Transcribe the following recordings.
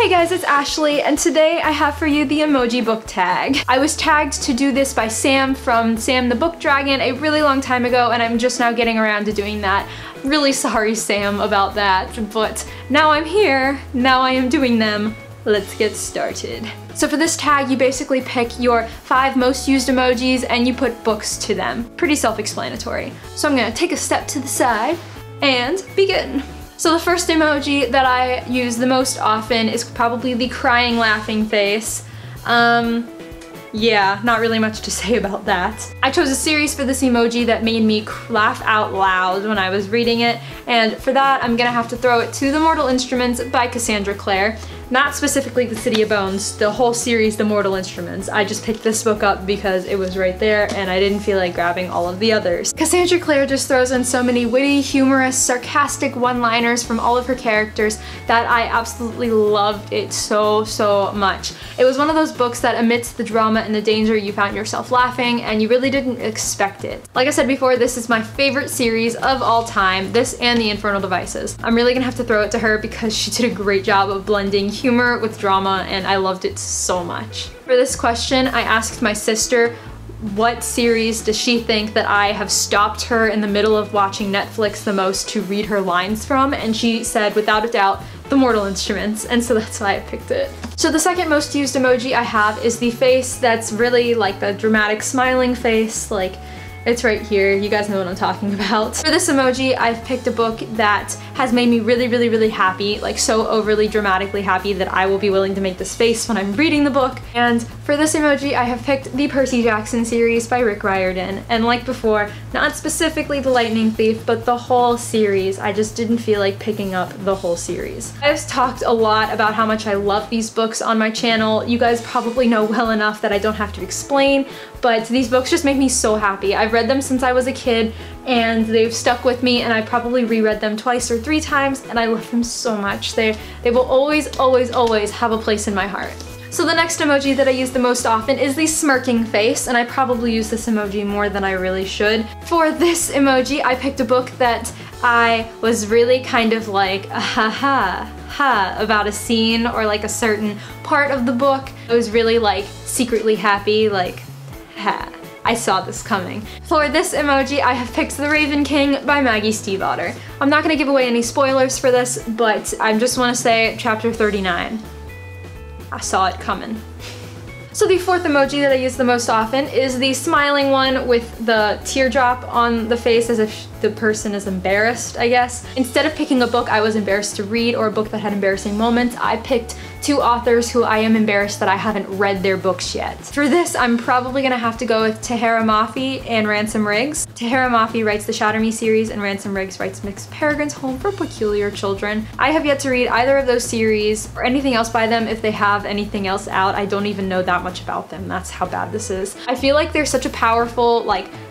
Hey guys, it's Ashley, and today I have for you the Emoji Book Tag. I was tagged to do this by Sam from Sam the Book Dragon a really long time ago, and I'm just now getting around to doing that. Really sorry, Sam, about that, but now I'm here, now I am doing them. Let's get started. So for this tag, you basically pick your 5 most used emojis and you put books to them. Pretty self-explanatory. So I'm gonna take a step to the side and begin. So the first emoji that I use the most often is probably the crying laughing face. Yeah, not really much to say about that. I chose a series for this emoji that made me laugh out loud when I was reading it, and for that I'm gonna have to throw it to The Mortal Instruments by Cassandra Clare. Not specifically The City of Bones, the whole series The Mortal Instruments. I just picked this book up because it was right there and I didn't feel like grabbing all of the others. Cassandra Clare just throws in so many witty, humorous, sarcastic one-liners from all of her characters that I absolutely loved it so much. It was one of those books that amidst the drama and the danger you found yourself laughing and you really didn't expect it. Like I said before, this is my favorite series of all time, this and The Infernal Devices. I'm really gonna have to throw it to her because she did a great job of blending humor with drama and I loved it so much. For this question, I asked my sister what series does she think that I have stopped her in the middle of watching Netflix the most to read her lines from, and she said without a doubt The Mortal Instruments, and so that's why I picked it. So the second most used emoji I have is the face that's really like the dramatic smiling face, like it's right here, you guys know what I'm talking about. For this emoji, I've picked a book that has made me really happy, like so overly dramatically happy that I will be willing to make this face when I'm reading the book. And for this emoji, I have picked the Percy Jackson series by Rick Riordan. And like before, not specifically The Lightning Thief, but the whole series. I just didn't feel like picking up the whole series. I've talked a lot about how much I love these books on my channel. You guys probably know well enough that I don't have to explain, but these books just make me so happy. I've read them since I was a kid and they've stuck with me, and I probably reread them 2 or 3 times and I love them so much. They will always have a place in my heart. So the next emoji that I use the most often is the smirking face, and I probably use this emoji more than I really should. For this emoji, I picked a book that I was really kind of like ha about a scene or like a certain part of the book. I was really like secretly happy, like ha. I saw this coming. For this emoji, I have picked The Raven King by Maggie Stiefvater. I'm not gonna give away any spoilers for this, but I just wanna say chapter 39. I saw it coming. So the fourth emoji that I use the most often is the smiling one with the teardrop on the face as if the person is embarrassed, I guess. Instead of picking a book I was embarrassed to read or a book that had embarrassing moments, I picked 2 authors who I am embarrassed that I haven't read their books yet. For this, I'm probably gonna have to go with Tahereh Mafi and Ransom Riggs. Tahereh Mafi writes the Shatter Me series and Ransom Riggs writes Miss Peregrine's Home for Peculiar Children. I have yet to read either of those series or anything else by them if they have anything else out. I don't even know that much about them. That's how bad this is. I feel like they're such a powerful,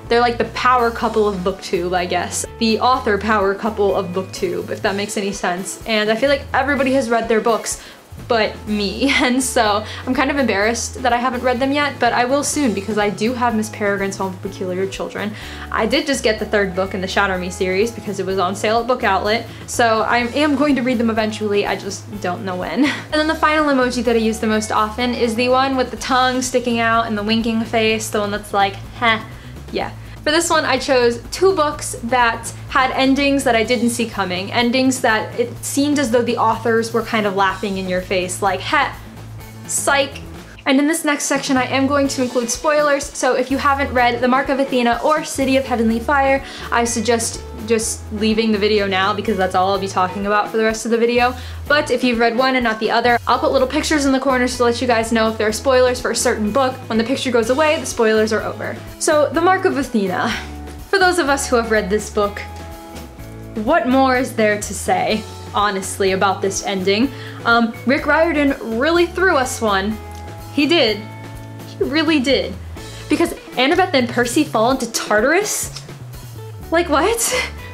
they're like the power couple of booktube, I guess. The author power couple of booktube, if that makes any sense. And I feel like everybody has read their books but me, and so I'm kind of embarrassed that I haven't read them yet, but I will soon because I do have Miss Peregrine's Home for Peculiar Children. I did just get the 3rd book in the Shatter Me series because it was on sale at Book Outlet, so I am going to read them eventually, I just don't know when. And then the final emoji that I use the most often is the one with the tongue sticking out and the winking face, the one that's like, heh, yeah. For this one, I chose 2 books that had endings that I didn't see coming. Endings that it seemed as though the authors were kind of laughing in your face, like, heh, psych. And in this next section, I am going to include spoilers, so if you haven't read The Mark of Athena or City of Heavenly Fire, I suggest just leaving the video now because that's all I'll be talking about for the rest of the video. But if you've read one and not the other, I'll put little pictures in the corners to let you guys know if there are spoilers for a certain book. When the picture goes away, the spoilers are over. So, The Mark of Athena. For those of us who have read this book, what more is there to say, honestly, about this ending? Rick Riordan really threw us one. He did. He really did. Because Annabeth and Percy fall into Tartarus? Like, what?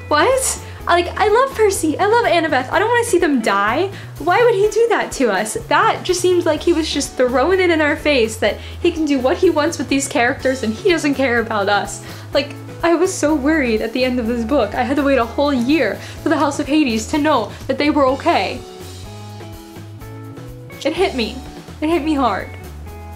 What? Like, I love Percy, I love Annabeth, I don't want to see them die. Why would he do that to us? That just seems like he was just throwing it in our face that he can do what he wants with these characters and he doesn't care about us. Like, I was so worried at the end of this book. I had to wait a whole year for the House of Hades to know that they were okay. It hit me. It hit me hard.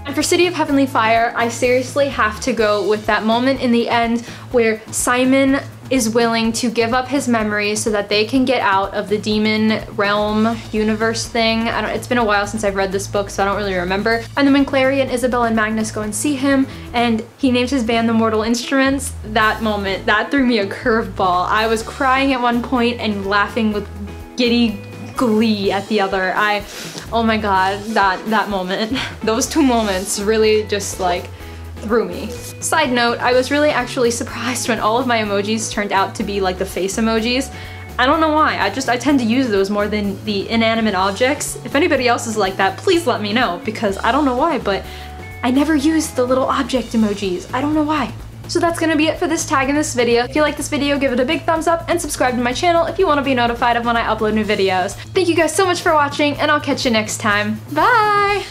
And for City of Heavenly Fire, I seriously have to go with that moment in the end where Simon is willing to give up his memories so that they can get out of the demon realm universe thing. It's been a while since I've read this book, so I don't really remember. And then when Clary and Isabel and Magnus go and see him, and he names his band the Mortal Instruments, that moment, that threw me a curveball. I was crying at one point and laughing with giddy glee at the other. Oh my god, that moment, those two moments really just like threw me. Side note, I was really actually surprised when all of my emojis turned out to be like the face emojis. I don't know why, I tend to use those more than the inanimate objects. If anybody else is like that, please let me know, because I don't know why, but I never use the little object emojis. I don't know why. So that's gonna be it for this tag in this video. If you like this video, give it a big thumbs up and subscribe to my channel if you want to be notified of when I upload new videos. Thank you guys so much for watching, and I'll catch you next time. Bye!